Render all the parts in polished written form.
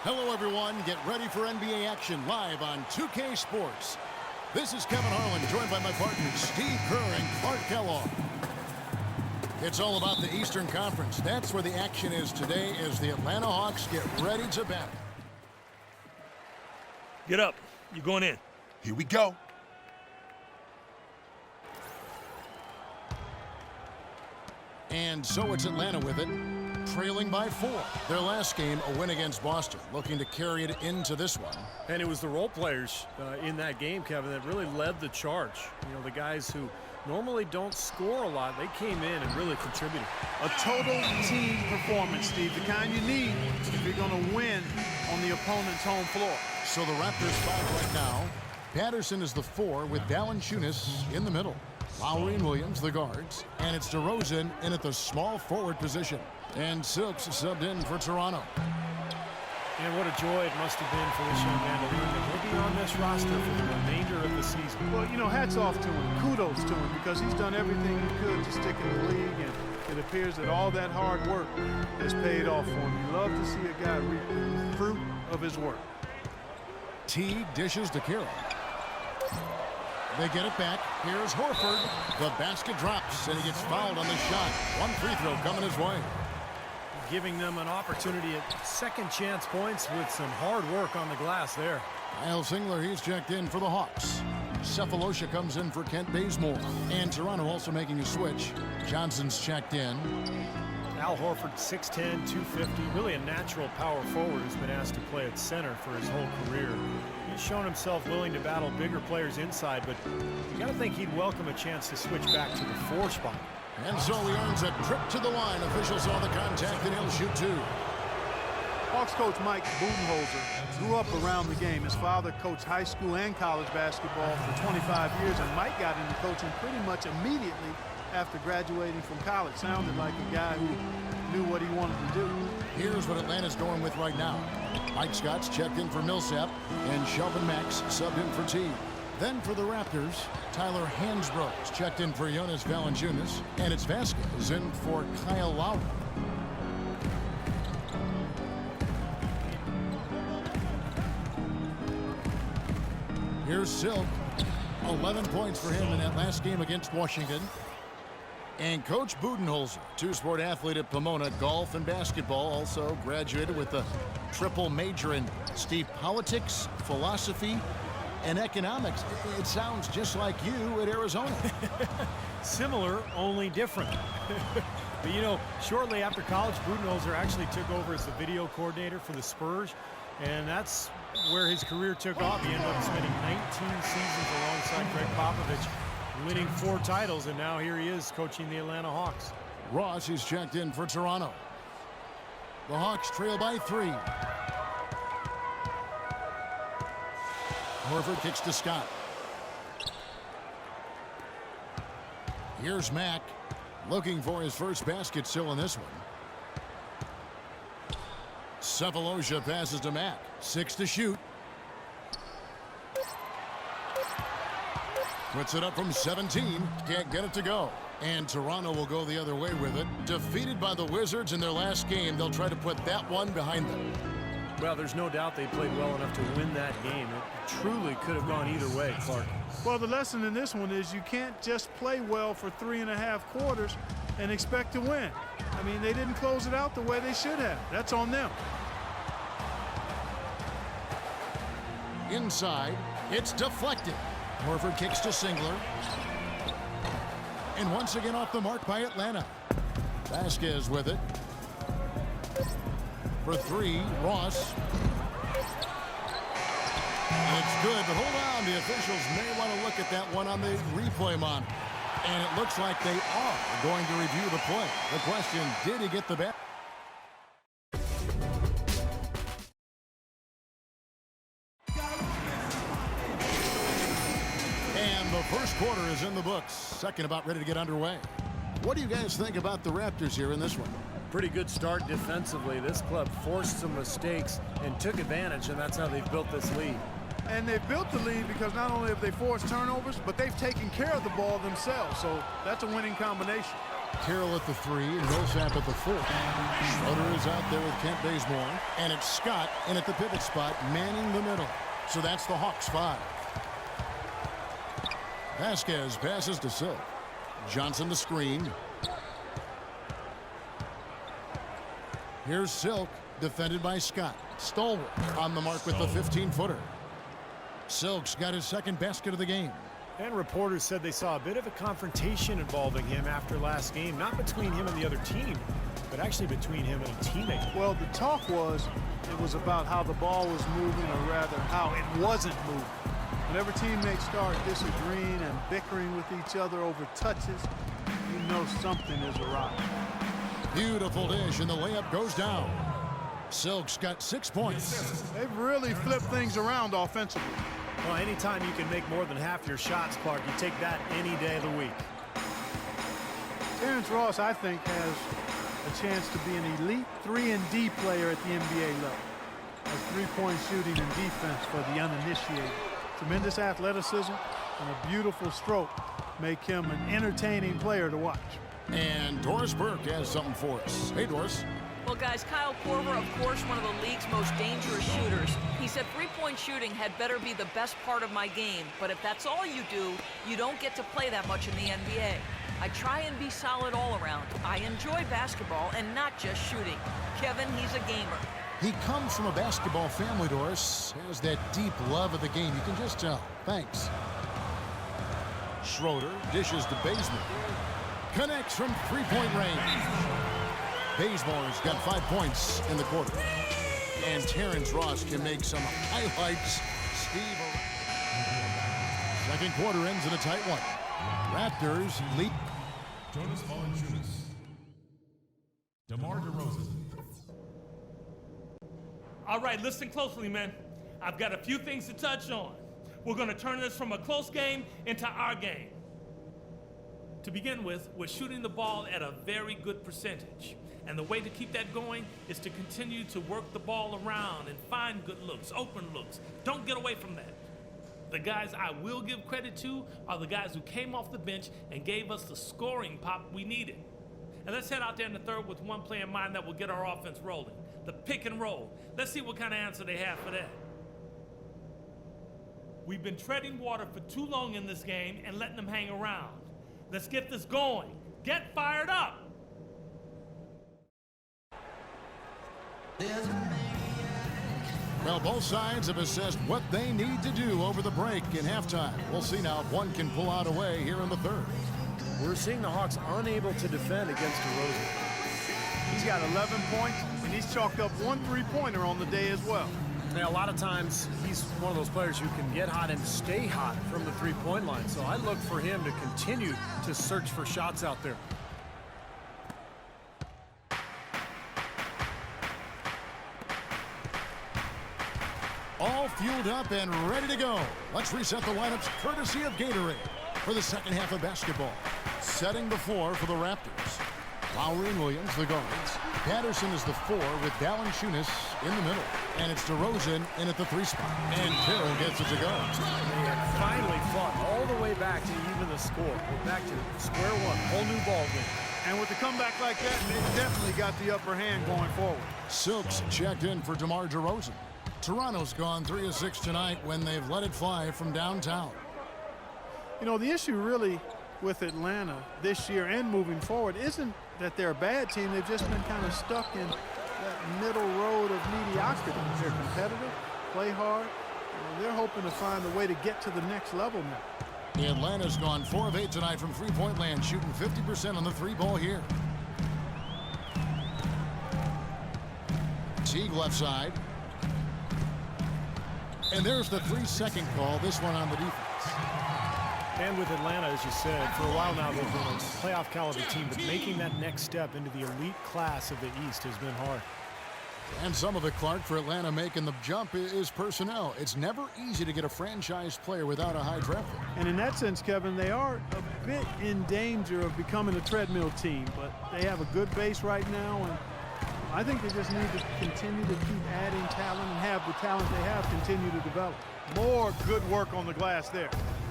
Hello, everyone. Get ready for NBA action live on 2K Sports. This is Kevin Harlan, joined by my partners Steve Kerr and Clark Kellogg. It's all about the Eastern Conference. That's where the action is today as the Atlanta Hawks get ready to battle. Get up. You're going in. Here we go. And so it's Atlanta with it, trailing by 4. Their last game, a win against Boston, looking to carry it into this one. And it was the role players in that game, Kevin, that really led the charge. You know, the guys who normally don't score a lot, they came in and really contributed. A total team performance, Steve, the kind you need if you're going to win on the opponent's home floor. So the Raptors 5 right now. Patterson is the 4 with Valanciunas in the middle. Lowry and Williams, the guards. And it's DeRozan in at the small forward position. And Silks subbed in for Toronto. And what a joy it must have been for this young man to learn that he'll be on this roster for the remainder of the season. Well, you know, hats off to him. Kudos to him because he's done everything he could to stick in the league. And it appears that all that hard work has paid off for him. You love to see a guy reap the fruit of his work. T dishes to Kira. They get it back. Here's Horford. The basket drops, and he gets fouled on the shot. One free throw coming his way. Giving them an opportunity at second chance points with some hard work on the glass there. Kyle Singler, he's checked in for the Hawks. Cephalosha comes in for Kent Bazemore. And Toronto also making a switch. Johnson's checked in. Al Horford, 6'10", 250, really a natural power forward who's been asked to play at center for his whole career. He's shown himself willing to battle bigger players inside, but you got to think he'd welcome a chance to switch back to the 4 spot. And so he earns a trip to the line. Officials saw the contact, and he'll shoot 2. Hawks coach Mike Budenholzer grew up around the game. His father coached high school and college basketball for 25 years, and Mike got into coaching pretty much immediately after graduating from college. Sounded like a guy who knew what he wanted to do. Here's what Atlanta's going with right now. Mike Scott's checked in for Millsap, and Shelvin Max subbed in for T. Then for the Raptors, Tyler Hansbrough's checked in for Jonas Valanciunas, and it's Vasquez in for Kyle Lowry. Here's Silk. 11 points for him in that last game against Washington. And Coach Budenholzer, two-sport athlete at Pomona, golf and basketball, also graduated with a triple major in politics, philosophy, and economics. It sounds just like you at Arizona. Similar, only different. But, you know, shortly after college, Budenholzer actually took over as the video coordinator for the Spurs, and that's where his career took off. He ended up spending 19 seasons alongside Greg Popovich, winning 4 titles, and now here he is coaching the Atlanta Hawks. Ross is checked in for Toronto. The Hawks trail by 3. Horford kicks to Scott. Here's Mack, looking for his first basket still in this one. Cephalosha passes to Mack. 6 to shoot. Puts it up from 17. Can't get it to go. And Toronto will go the other way with it. Defeated by the Wizards in their last game, they'll try to put that one behind them. Well, there's no doubt they played well enough to win that game. It truly could have gone either way, Clark. Well, the lesson in this one is you can't just play well for 3.5 quarters and expect to win. I mean, they didn't close it out the way they should have. That's on them. Inside, it's deflected. Horford kicks to Singler. And once again off the mark by Atlanta. Vasquez with it. For 3, Ross. And it's good, but hold on. The officials may want to look at that one on the replay monitor. And it looks like they are going to review the play. The question, did he get the bat? And the first quarter is in the books. Second about ready to get underway. What do you guys think about the Raptors here in this one? Pretty good start defensively. This club forced some mistakes and took advantage, and that's how they've built this lead. And they've built the lead because not only have they forced turnovers, but they've taken care of the ball themselves. So that's a winning combination. Carroll at the 3, and Millsap at the 4. Schroeder is out there with Kent Bazemore, and it's Scott in at the pivot spot, manning the middle. So that's the Hawks 5. Vasquez passes to Silk. Johnson the screen. Here's Silk, defended by Scott. Stalwart on the mark with the 15-footer. Silk's got his second basket of the game. And reporters said they saw a bit of a confrontation involving him after last game. Not between him and the other team, but actually between him and a teammate. Well, the talk was it was about how the ball was moving, or rather how it wasn't moving. Whenever teammates start disagreeing and bickering with each other over touches, you know something is awry. Beautiful dish, and the layup goes down. Silk's got 6 points. They've really flipped things around offensively. Well, anytime you can make more than half your shots, Clark, you take that any day of the week. Terrence Ross, I think, has a chance to be an elite 3-and-D player at the NBA level. As three-point shooting and defense for the uninitiated. Tremendous athleticism and a beautiful stroke make him an entertaining player to watch. And Doris Burke has something for us. Hey, Doris. Well, guys, Kyle Korver, of course, one of the league's most dangerous shooters. He said three-point shooting had better be the best part of my game, but if that's all you do, you don't get to play that much in the NBA. I try and be solid all around. I enjoy basketball and not just shooting. Kevin, he's a gamer. He comes from a basketball family, Doris. Has that deep love of the game. You can just tell. Thanks. Schroeder dishes to Bazemore. Connects from three-point range. Bazemore's got 5 points in the quarter. And Terrence Ross can make some highlights. Second quarter ends in a tight one. Raptors lead. Jonas Valanciunas. DeMar DeRozan. All right, listen closely, man. I've got a few things to touch on. We're going to turn this from a close game into our game. To begin with, we're shooting the ball at a very good percentage. And the way to keep that going is to continue to work the ball around and find good looks, open looks. Don't get away from that. The guys I will give credit to are the guys who came off the bench and gave us the scoring pop we needed. And let's head out there in the third with one play in mind that will get our offense rolling. The pick and roll. Let's see what kind of answer they have for that. We've been treading water for too long in this game and letting them hang around. Let's get this going. Get fired up. Well, both sides have assessed what they need to do over the break in halftime. We'll see now if one can pull out a way here in the third. We're seeing the Hawks unable to defend against DeRozan. He's got 11 points, and he's chalked up one three-pointer on the day as well. Now, a lot of times, he's one of those players who can get hot and stay hot from the three-point line. So I look for him to continue to search for shots out there. All fueled up and ready to go. Let's reset the lineups courtesy of Gatorade for the second half of basketball. Setting the floor for the Raptors. Lowry and Williams, the guards. Patterson is the 4 with Valanciunas in the middle. And it's DeRozan in at the 3 spot. And Carroll gets it to go. They have finally fought all the way back to even the score. We're back to square one, whole new ball game. And with a comeback like that, they've definitely got the upper hand going forward. Silks checked in for DeMar DeRozan. Toronto's gone 3 of 6 tonight when they've let it fly from downtown. You know, the issue really with Atlanta this year and moving forward isn't that they're a bad team. They've just been kind of stuck in that middle road of mediocrity. They're competitive, play hard, and they're hoping to find a way to get to the next level now. Atlanta's gone 4 of 8 tonight from three-point land, shooting 50% on the 3-ball here. Teague left side. And there's the 3-second call, this one on the defense. And with Atlanta, as you said, for a while now they've been a playoff caliber team, but making that next step into the elite class of the East has been hard. And some of it, Clark, for Atlanta making the jump is personnel. It's never easy to get a franchise player without a high draft pick. And in that sense, Kevin, they are a bit in danger of becoming a treadmill team, but they have a good base right now, and I think they just need to continue to keep adding talent and have the talent they have continue to develop. More good work on the glass there.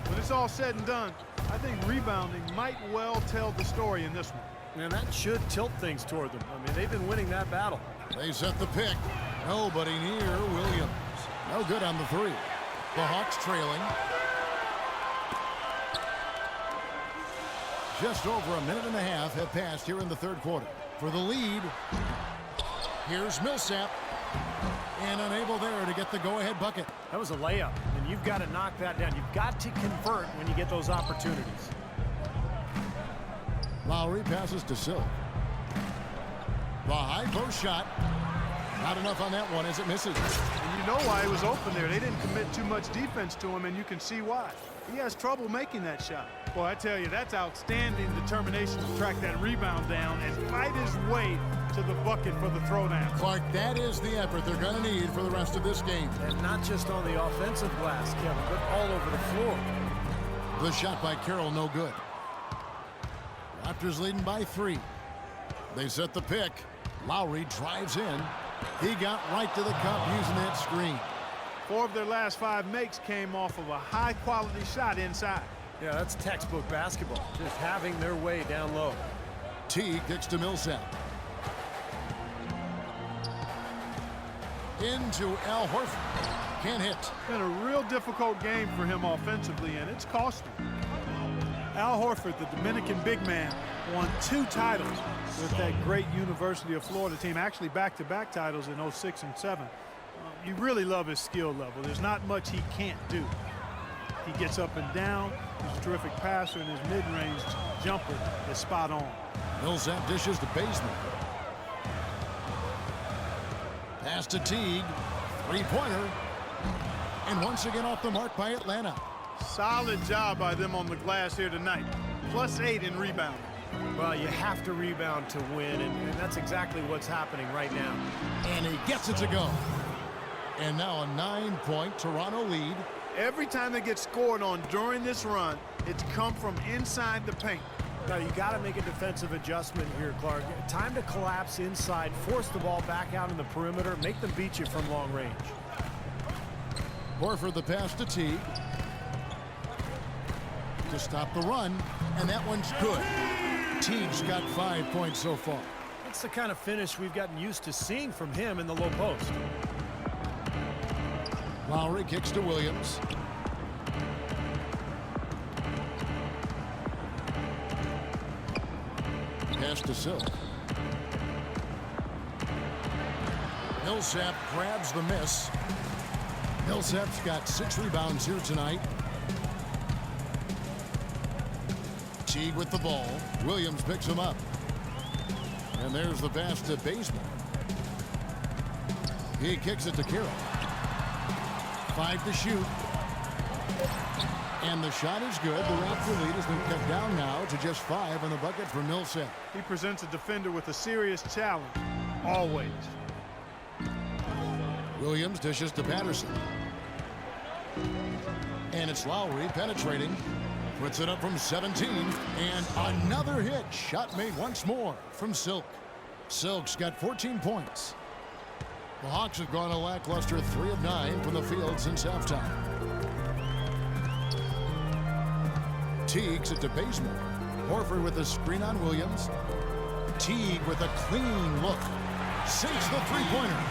When it's all said and done, I think rebounding might well tell the story in this one. And that should tilt things toward them. I mean, they've been winning that battle. They set the pick. Nobody near Williams. No good on the three. The Hawks trailing. Just over a minute and a half have passed here in the third quarter. For the lead, here's Millsap. And unable there to get the go-ahead bucket. That was a layup, and you've got to knock that down. You've got to convert when you get those opportunities. Lowry passes to Silk. The high post shot. Not enough on that one as it misses. And you know why he was open there. They didn't commit too much defense to him, and you can see why. He has trouble making that shot. Boy, I tell you, that's outstanding determination to track that rebound down and fight his way to the bucket for the throwdown. Clark, that is the effort they're going to need for the rest of this game. And not just on the offensive glass, Kevin, but all over the floor. The shot by Carroll, no good. Raptors leading by 3. They set the pick. Lowry drives in. He got right to the cup using that screen. 4 of their last 5 makes came off of a high-quality shot inside. Yeah, that's textbook basketball, just having their way down low. T kicks to Millsap. Into Al Horford. Can't hit. It's been a real difficult game for him offensively, and it's cost him. Al Horford, the Dominican big man, won 2 titles with that great University of Florida team, actually back-to-back titles in 06 and 7. You really love his skill level. There's not much he can't do. He gets up and down. He's a terrific passer, and his mid-range jumper is spot on. Millsap dishes to Bazemore. Pass to Teague. Three-pointer. And once again off the mark by Atlanta. Solid job by them on the glass here tonight. +8 in rebounding. Well, you have to rebound to win, and that's exactly what's happening right now. And he gets it to go. And now a 9-point Toronto lead. Every time they get scored on during this run, it's come from inside the paint. Now, you got to make a defensive adjustment here, Clark. Time to collapse inside, force the ball back out in the perimeter, make them beat you from long range. Horford the pass to Teague. To stop the run, and that one's good. Teague's got 5 points so far. That's the kind of finish we've gotten used to seeing from him in the low post. Lowry kicks to Williams. Pass to Silk. Millsap grabs the miss. Millsap's got 6 rebounds here tonight. Teague with the ball. Williams picks him up. And there's the pass to Bazemore. He kicks it to Carroll. 5 to shoot. And the shot is good. The Raptor lead has been cut down now to just 5 on the bucket for Millsap. He presents a defender with a serious challenge, always. Williams dishes to Patterson. And it's Lowry penetrating. Puts it up from 17. And another hit. Shot made once more from Silk. Silk's got 14 points. The Hawks have gone a lackluster 3 of 9 from the field since halftime. Teague's it to Bazemore. Horford with a screen on Williams. Teague with a clean look. Sinks the three-pointer.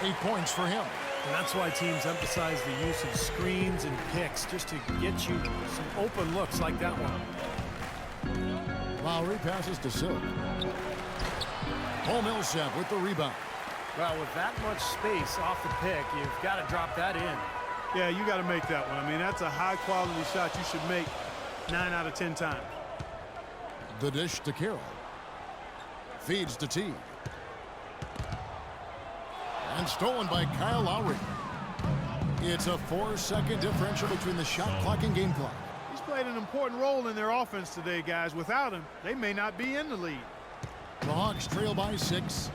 8 points for him. And that's why teams emphasize the use of screens and picks just to get you some open looks like that one. Lowry passes to Silk. Millsap with the rebound. Well, with that much space off the pick, you've got to drop that in. Yeah, you got to make that one. I mean, that's a high-quality shot you should make 9 out of 10 times. The dish to Carroll. Feeds to Teague. And stolen by Kyle Lowry. It's a 4-second differential between the shot clock and game clock. He's played an important role in their offense today, guys. Without him, they may not be in the lead. The Hawks trail by 6.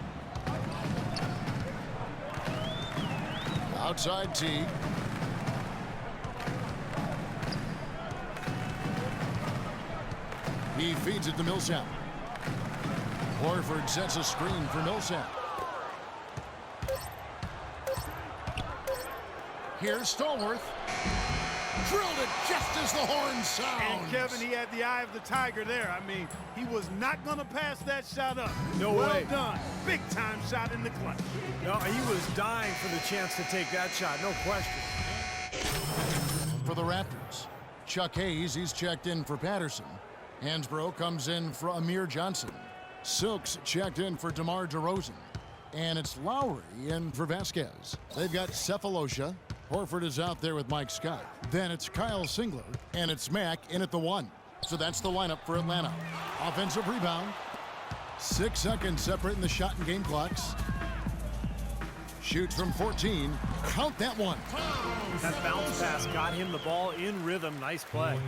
Outside Teague. He feeds it to Millsap. Horford sets a screen for Millsap. Here's Stallworth. Drilled it just as the horn sounds. And Kevin, he had the eye of the tiger there. I mean, he was not going to pass that shot up. No well way. done. Big time shot in the clutch. No, he was dying for the chance to take that shot, no question. For the Raptors, Chuck Hayes, he's checked in for Patterson. Hansbrough comes in for Amir Johnson. Silks checked in for DeMar DeRozan. And it's Lowry in for Vasquez. They've got Cephalosha. Horford is out there with Mike Scott. Then it's Kyle Singler, and it's Mack in at the 1. So that's the lineup for Atlanta. Offensive rebound. 6 seconds separating the shot and game clocks. Shoots from 14. Count that one. That bounce pass got him the ball in rhythm. Nice play.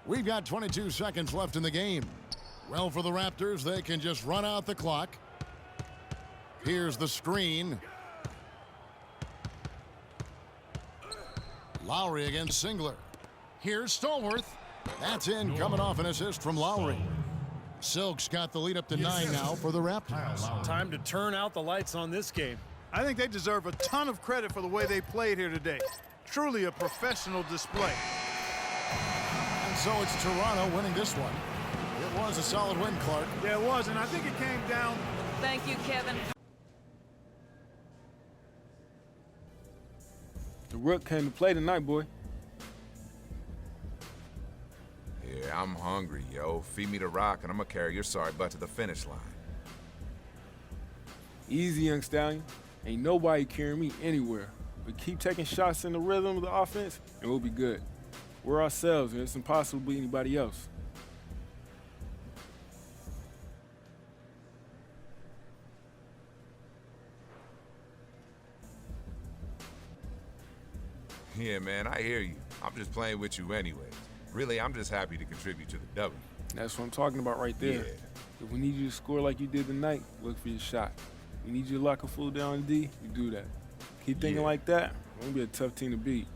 We've got 22 seconds left in the game. Well, for the Raptors, they can just run out the clock. Here's the screen. Lowry against Singler. Here's Stallworth. That's in, coming off an assist from Lowry. Silk's got the lead up to 9 now for the Raptors. Time to turn out the lights on this game. I think they deserve a ton of credit for the way they played here today. Truly a professional display. And so it's Toronto winning this one. It was a solid win, Clark. Yeah, it was, and I think it came down. Thank you, Kevin. The Rook came to play tonight, boy. Yeah, I'm hungry, yo. Feed me the rock, and I'm gonna carry your sorry butt to the finish line. Easy, young stallion. Ain't nobody carrying me anywhere. But keep taking shots in the rhythm of the offense, and we'll be good. We're ourselves, and it's impossible to be anybody else. Yeah, man, I hear you. I'm just playing with you anyway. Really, I'm just happy to contribute to the W. That's what I'm talking about right there. Yeah. If we need you to score like you did tonight, look for your shot. We need you to lock a fool down in D, you do that. Keep thinking like that, we're gonna be a tough team to beat.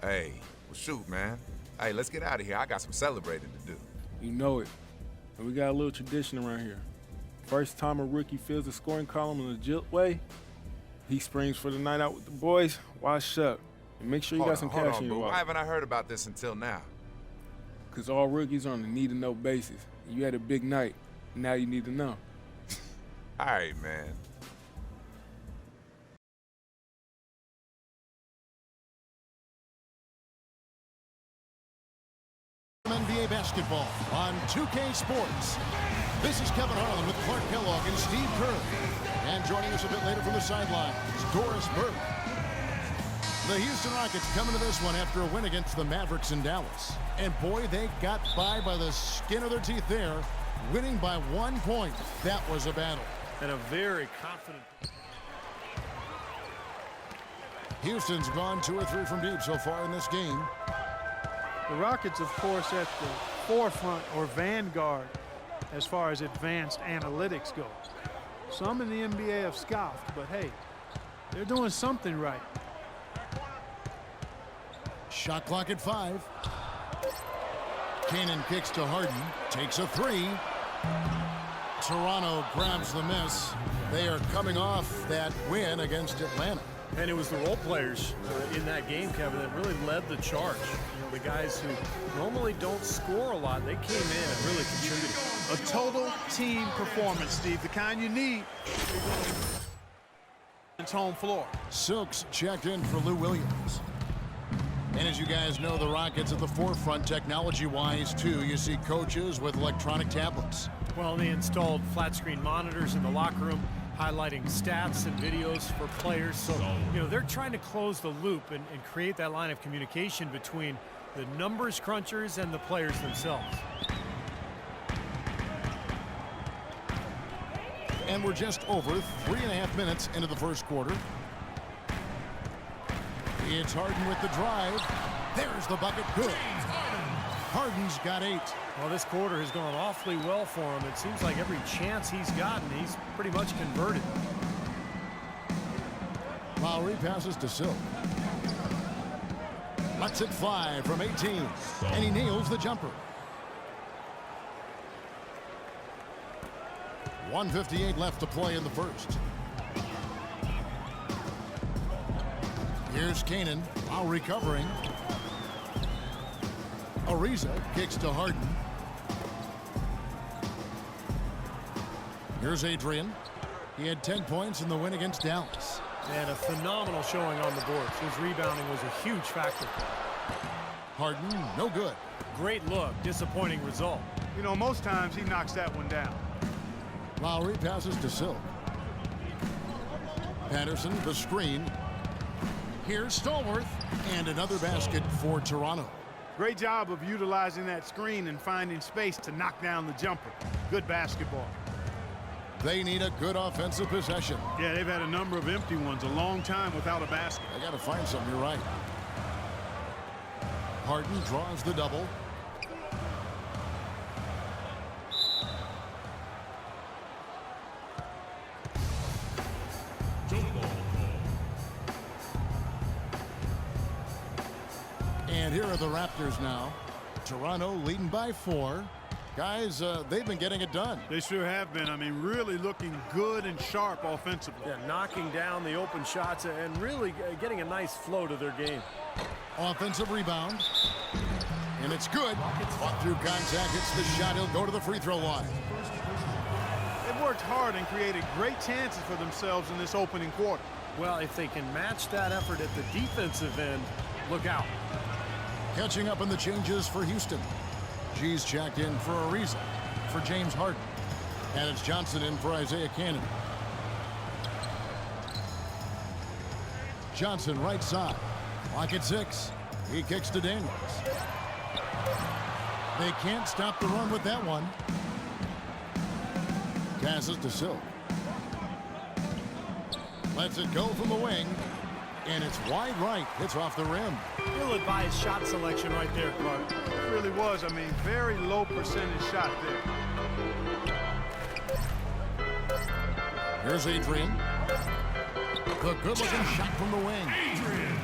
Hey, well, shoot, man. Hey, let's get out of here. I got some celebrating to do. You know it. And we got a little tradition around here. First time a rookie fills the scoring column in a legit way, he springs for the night out with the boys, wash up, and make sure you got some cash in your bro. wallet. Why haven't I heard about this until now? Because all rookies are on a need-to-know basis. You had a big night, now you need to know. All right, man. NBA basketball on 2K Sports. This is Kevin Harlan with Clark Kellogg and Steve Kerr. And joining us a bit later from the sideline is Doris Burke. The Houston Rockets coming to this one after a win against the Mavericks in Dallas. And boy, they got by the skin of their teeth there, winning by 1 point. That was a battle. And a very confident. Houston's gone 2 or 3 from deep so far in this game. The Rockets, of course, at the forefront or vanguard as far as advanced analytics go. Some in the NBA have scoffed, but hey, they're doing something right. Shot clock at 5. Cannon kicks to Harden, takes a 3. Toronto grabs the miss. They are coming off that win against Atlanta. And it was the role players in that game, Kevin, that really led the charge. You know, the guys who normally don't score a lot, they came in and really contributed. A total team performance, Steve, the kind you need. It's home floor. Silks checked in for Lou Williams. And as you guys know, the Rockets at the forefront technology-wise, too. You see coaches with electronic tablets. Well, they installed flat-screen monitors in the locker room, highlighting stats and videos for players. So, you know, they're trying to close the loop and create that line of communication between the numbers crunchers and the players themselves. And we're just over 3.5 minutes into the first quarter. It's Harden with the drive. There's the bucket. Good. Harden's got 8. Well, this quarter has gone awfully well for him. It seems like every chance he's gotten, he's pretty much converted. Lowry passes to Silk. Lets it fly from 18. And he nails the jumper. 1:58 left to play in the first. Here's Kanan while recovering. Ariza kicks to Harden. Here's Adrian. He had 10 points in the win against Dallas. And a phenomenal showing on the boards. His rebounding was a huge factor. Harden, no good. Great look, disappointing result. You know, most times he knocks that one down. Lowry passes to Silk. Patterson, the screen. Here's Stallworth, and another basket for Toronto. Great job of utilizing that screen and finding space to knock down the jumper. Good basketball. They need a good offensive possession. Yeah, they've had a number of empty ones, a long time without a basket. They got to find something, you're right. Harden draws the double. And here are the Raptors now. Toronto leading by 4. Guys, they've been getting it done. They sure have been. I mean, really looking good and sharp offensively. Yeah, knocking down the open shots and really getting a nice flow to their game. Offensive rebound. And it's good. Fought through contact, hits the shot. He'll go to the free throw line. They've worked hard and created great chances for themselves in this opening quarter. Well, if they can match that effort at the defensive end, look out. Catching up on the changes for Houston. G's checked in for Ariza, for James Harden. And it's Johnson in for Isaiah Cannon. Johnson right side. Clock at 6. He kicks to Daniels. They can't stop the run with that one. Passes to Silk. Lets it go from the wing. And it's wide right. Hits off the rim. Ill-advised shot selection right there, Clark. It really was. I mean, very low percentage shot there. Here's Adrian. The good-looking shot from the wing. Adrian.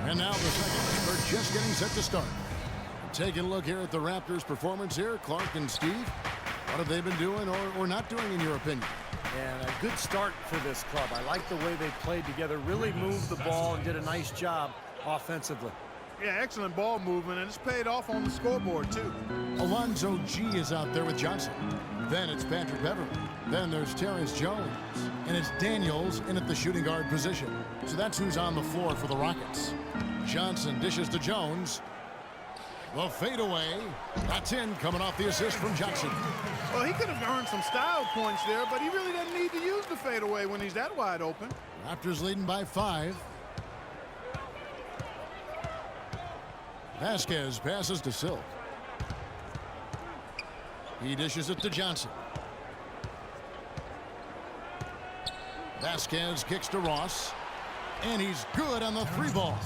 And now the second. They're just getting set to start. Taking a look here at the Raptors' performance here. Clark and Steve, what have they been doing or not doing in your opinion? And a good start for this club. I like the way they played together, really moved the ball and did a nice job offensively. Yeah, excellent ball movement, and it's paid off on the scoreboard, too. Alonzo G is out there with Johnson. Then it's Patrick Beverly. Then there's Terrence Jones. And it's Daniels in at the shooting guard position. So that's who's on the floor for the Rockets. Johnson dishes to Jones. The fadeaway. That's in, coming off the assist from Johnson. Well, he could have earned some style points there, but he really doesn't need to use the fadeaway when he's that wide open. Raptors leading by 5. Vasquez passes to Silk. He dishes it to Johnson. Vasquez kicks to Ross. And he's good on the 3-ball.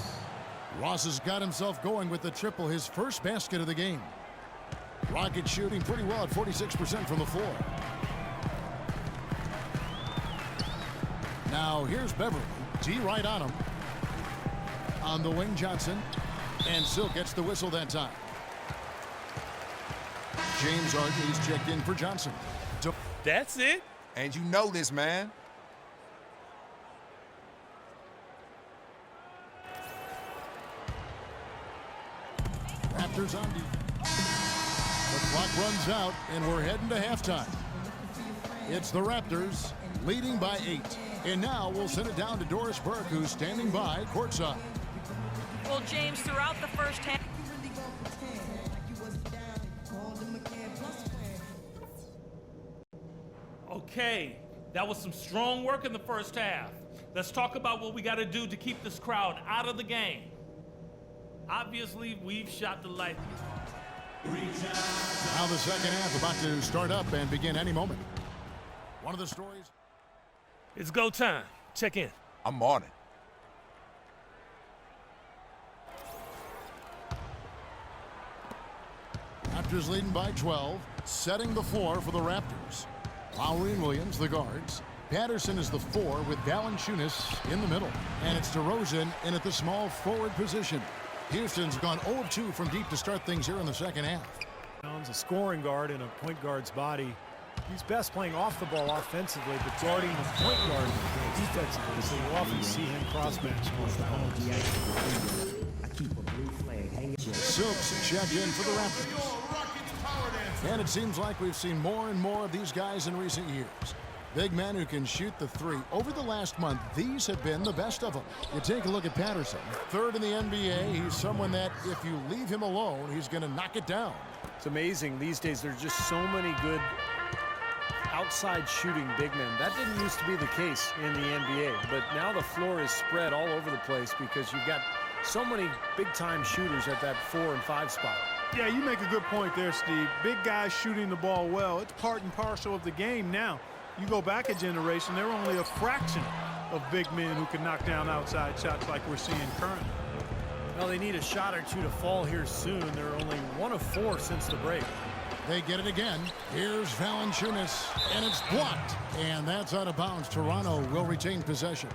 Ross has got himself going with the triple, his first basket of the game. Rockets shooting pretty well at 46% from the floor. Now here's Beverly. D right on him. On the wing, Johnson. And Silk gets the whistle that time. James Harden is checked in for Johnson. That's it? And you know this, man. Raptors on defense. The clock runs out, and we're heading to halftime. It's the Raptors leading by 8. And now we'll send it down to Doris Burke, who's standing by courtside. Well, James, throughout the first half, Okay, that was some strong work in the first half. Let's talk about what we got to do to keep this crowd out of the game. Obviously, we've shot the light. Now the second half about to start up and begin any moment. One of the stories. It's go time. Check in. I'm on it. Raptors leading by 12, setting the floor for the Raptors. Lowry and Williams, the guards. Patterson is the 4 with Valanciunas in the middle. And it's DeRozan in at the small forward position. Houston's gone 0 of 2 from deep to start things here in the second half. A scoring guard in a point guard's body. He's best playing off the ball offensively, but guarding the point guard defensively. So you often see him cross-match with opponents. Silks checked in for the Raptors. And it seems like we've seen more and more of these guys in recent years. Big men who can shoot the three. Over the last month, these have been the best of them. You take a look at Patterson. Third in the NBA. He's someone that if you leave him alone, he's going to knock it down. It's amazing these days. There's just so many good outside shooting big men. That didn't used to be the case in the NBA, but now the floor is spread all over the place because you've got so many big-time shooters at that 4 and 5 spot. Yeah, you make a good point there, Steve. Big guys shooting the ball well. It's part and parcel of the game now. You go back a generation, there were only a fraction of big men who can knock down outside shots like we're seeing currently. Well, they need a shot or two to fall here soon. They're only 1 of 4 since the break. They get it again. Here's Valanciunas, and it's blocked. And that's out of bounds. Toronto will retain possession.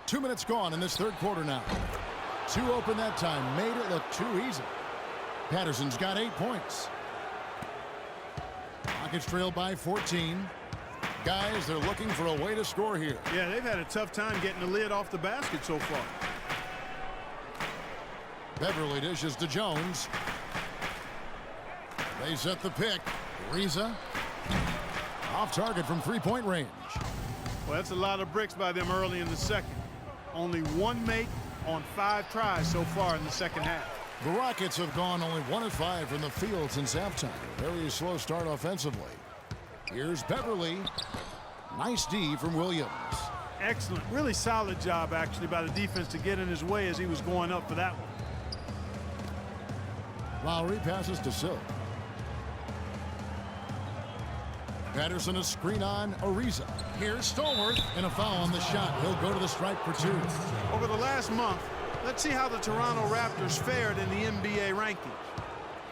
Two minutes gone in this third quarter now. Two open that time. Made it look too easy. Patterson's got 8 points. Rockets trail by 14. Guys, they're looking for a way to score here. Yeah, they've had a tough time getting the lid off the basket so far. Beverly dishes to Jones. They set the pick. Ariza off target from three-point range. Well, that's a lot of bricks by them early in the second. Only 1 make on 5 tries so far in the second half. The Rockets have gone only 1 of 5 from the field since halftime. Very slow start offensively. Here's Beverly. Nice D from Williams. Excellent. Really solid job, actually, by the defense to get in his way as he was going up for that one. Lowry passes to Silk. Patterson a screen on Ariza. Here's Stallworth, and a foul on the shot. He'll go to the stripe for 2. Over the last month, let's see how the Toronto Raptors fared in the NBA rankings.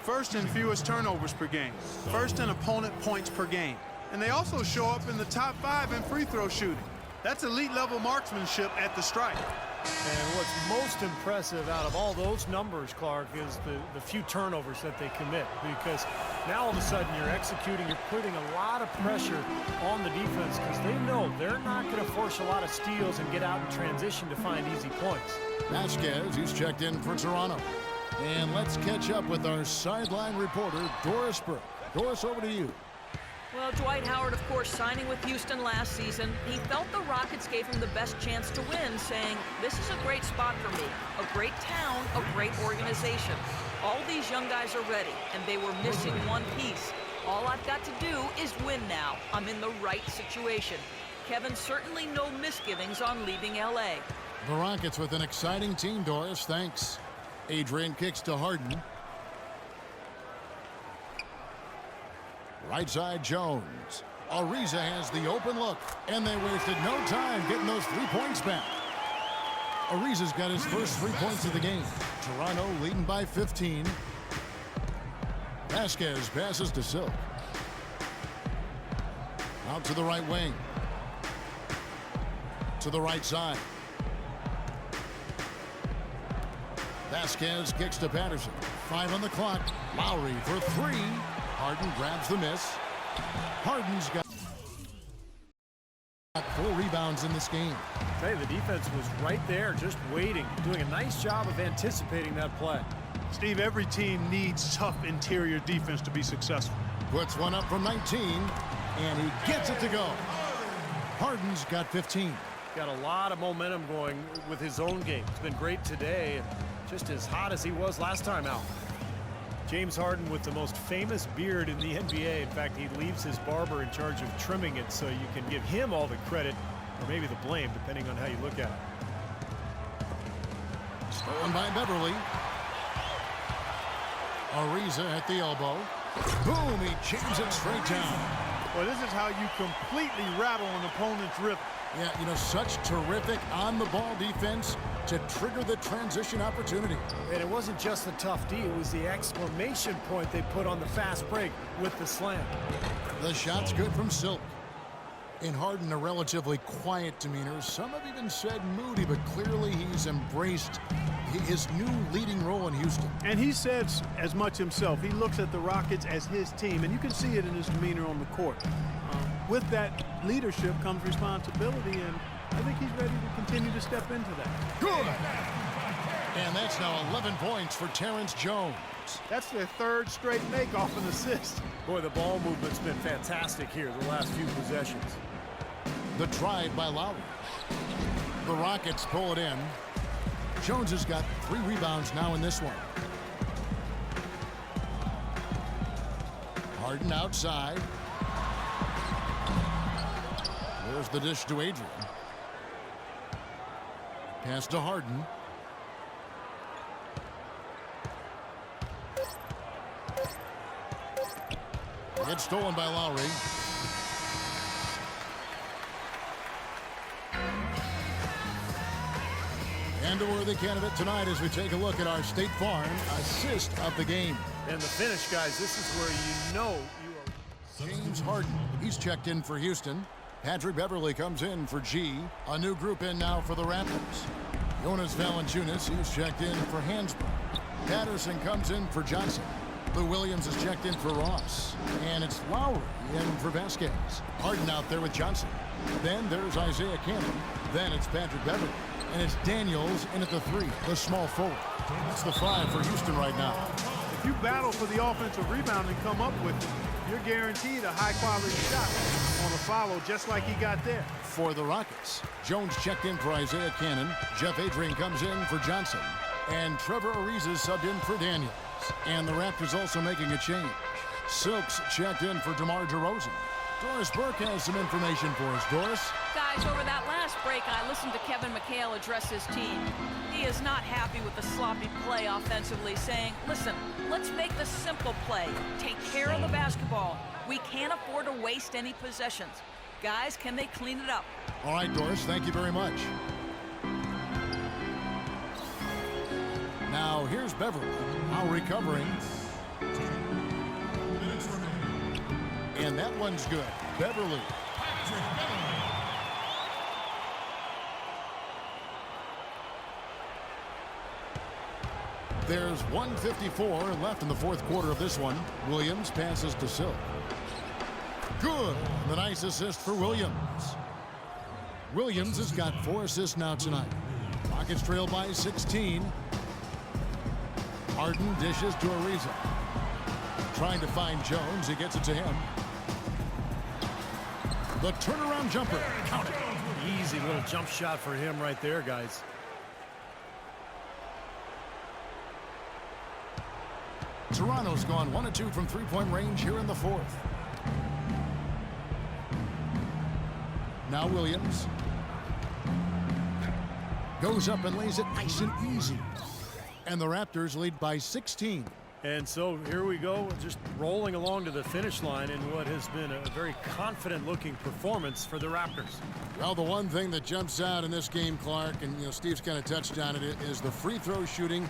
First in fewest turnovers per game. First in opponent points per game. And they also show up in the top 5 in free throw shooting. That's elite level marksmanship at the stripe. And what's most impressive out of all those numbers, Clark, is the few turnovers that they commit, because now all of a sudden you're executing, you're putting a lot of pressure on the defense because they know they're not going to force a lot of steals and get out in transition to find easy points. Vasquez, he's checked in for Toronto. And let's catch up with our sideline reporter, Doris Burke. Doris, over to you. Well, Dwight Howard, of course, signing with Houston last season, he felt the Rockets gave him the best chance to win, saying, this is a great spot for me, a great town, a great organization. All these young guys are ready, and they were missing one piece. All I've got to do is win now. I'm in the right situation. Kevin, certainly no misgivings on leaving L.A. The Rockets with an exciting team, Doris. Thanks. Adrian kicks to Harden. Right side, Jones. Ariza has the open look, and they wasted no time getting those 3 points back. Ariza's got his first 3 points of the game. Toronto leading by 15. Vasquez passes to Silk. Out to the right wing. To the right side. Vasquez kicks to Patterson. 5 on the clock. Lowry for 3. Harden grabs the miss. Harden's got 4 rebounds in this game. Hey, the defense was right there, just waiting, doing a nice job of anticipating that play. Steve, every team needs tough interior defense to be successful. Puts one up from 19, and he gets it to go. Harden's got 15. Got a lot of momentum going with his own game. It's been great today, and just as hot as he was last time out. James Harden with the most famous beard in the NBA. In fact, he leaves his barber in charge of trimming it, so you can give him all the credit, or maybe the blame, depending on how you look at it. Stolen by Beverly. Ariza at the elbow. Boom, he jams it straight down. Well, this is how you completely rattle an opponent's rhythm. Yeah, you know, such terrific on-the-ball defense to trigger the transition opportunity. And it wasn't just the tough D, it was the exclamation point they put on the fast break with the slam. The shot's good from Silk. In Harden, a relatively quiet demeanor. Some have even said moody, but clearly he's embraced his new leading role in Houston. And he says as much himself. He looks at the Rockets as his team, and you can see it in his demeanor on the court. With that leadership comes responsibility, and I think he's ready to continue to step into that. Good! And that's now 11 points for Terrence Jones. That's their third straight make off an assist. Boy, the ball movement's been fantastic here the last few possessions. The drive by Lowry. The Rockets pull it in. Jones has got 3 rebounds now in this one. Harden outside. There's the dish to Adrian. Pass to Harden. It's stolen by Lowry. And a worthy candidate tonight as we take a look at our State Farm assist of the game. And the finish, guys, this is where you know you are. James Harden, he's checked in for Houston. Patrick Beverly comes in for G. A new group in now for the Raptors. Jonas Valanciunas, he's checked in for Hansbrough. Patterson comes in for Johnson. Lou Williams is checked in for Ross. And it's Lowry in for Vasquez. Harden out there with Johnson. Then there's Isaiah Cannon. Then it's Patrick Beverly. And it's Daniels in at the 3, the small forward. That's the 5 for Houston right now. If you battle for the offensive rebound and come up with it, you're guaranteed a high-quality shot on a follow just like he got there. For the Rockets, Jones checked in for Isaiah Cannon. Jeff Adrian comes in for Johnson. And Trevor Ariza subbed in for Daniels. And the Raptors also making a change. Silks checked in for DeMar DeRozan. Doris Burke has some information for us. Doris? Guys, over that last break, I listened to Kevin McHale address his team. He is not happy with the sloppy play offensively, saying, listen, let's make the simple play. Take care of the basketball. We can't afford to waste any possessions. Guys, can they clean it up? All right, Doris, thank you very much. Now, here's Beverly, now recovering. 2 minutes remaining. And that one's good. Beverly. Patrick Beverly. There's 1:54 left in the fourth quarter of this one. Williams passes to Silk. Good. The nice assist for Williams. Williams has got 4 assists now tonight. Rockets trail by 16. Harden dishes to Ariza. Trying to find Jones. He gets it to him. The turnaround jumper. Count it. Easy little jump shot for him right there, guys. Toronto's gone 1 of 2 from three-point range here in the fourth. Now Williams goes up and lays it nice and easy. And the Raptors lead by 16. And so here we go, just rolling along to the finish line in what has been a very confident-looking performance for the Raptors. Well, the one thing that jumps out in this game, Clark, and Steve's kind of touched on it, is the free throw shooting,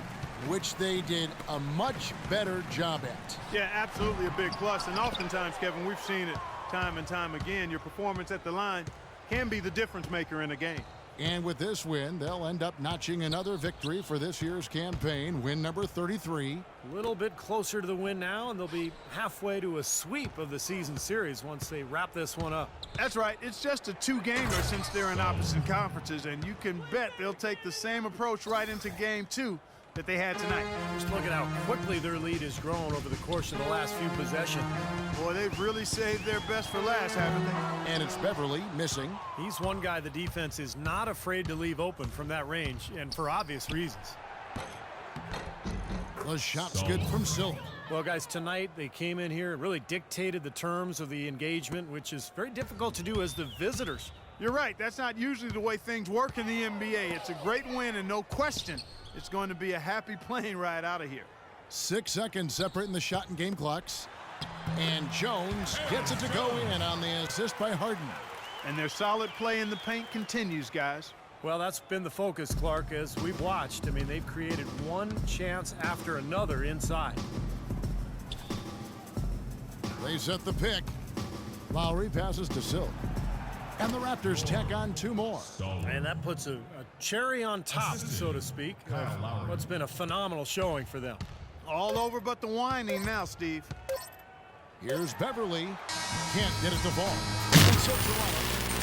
which they did a much better job at. Yeah, absolutely a big plus. And oftentimes, Kevin, we've seen it time and time again. Your performance at the line can be the difference maker in a game. And with this win, they'll end up notching another victory for this year's campaign, win number 33. A little bit closer to the win now, and they'll be halfway to a sweep of the season series once they wrap this one up. That's right. It's just a 2-gamer since they're in opposite conferences, and you can bet they'll take the same approach right into game 2 that they had tonight. Just look at how quickly their lead has grown over the course of the last few possessions. Boy, they've really saved their best for last, haven't they? And it's Beverly missing. He's one guy the defense is not afraid to leave open from that range, and for obvious reasons. The shot's good from Silk. Well, guys, tonight they came in here and really dictated the terms of the engagement, which is very difficult to do as the visitors. You're right. That's not usually the way things work in the NBA. It's a great win, and no question, it's going to be a happy plane ride out of here. 6 seconds separating the shot and game clocks. And Jones gets it to go in on the assist by Harden. And their solid play in the paint continues, guys. Well, that's been the focus, Clark, as we've watched. I mean, they've created one chance after another inside. They set the pick. Lowry passes to Silk. And the Raptors tack on 2 more. And that puts a cherry on top, so to speak, of what's been a phenomenal showing for them. All over but the whining now, Steve. Here's Beverly. Can't get it to fall. And so Toronto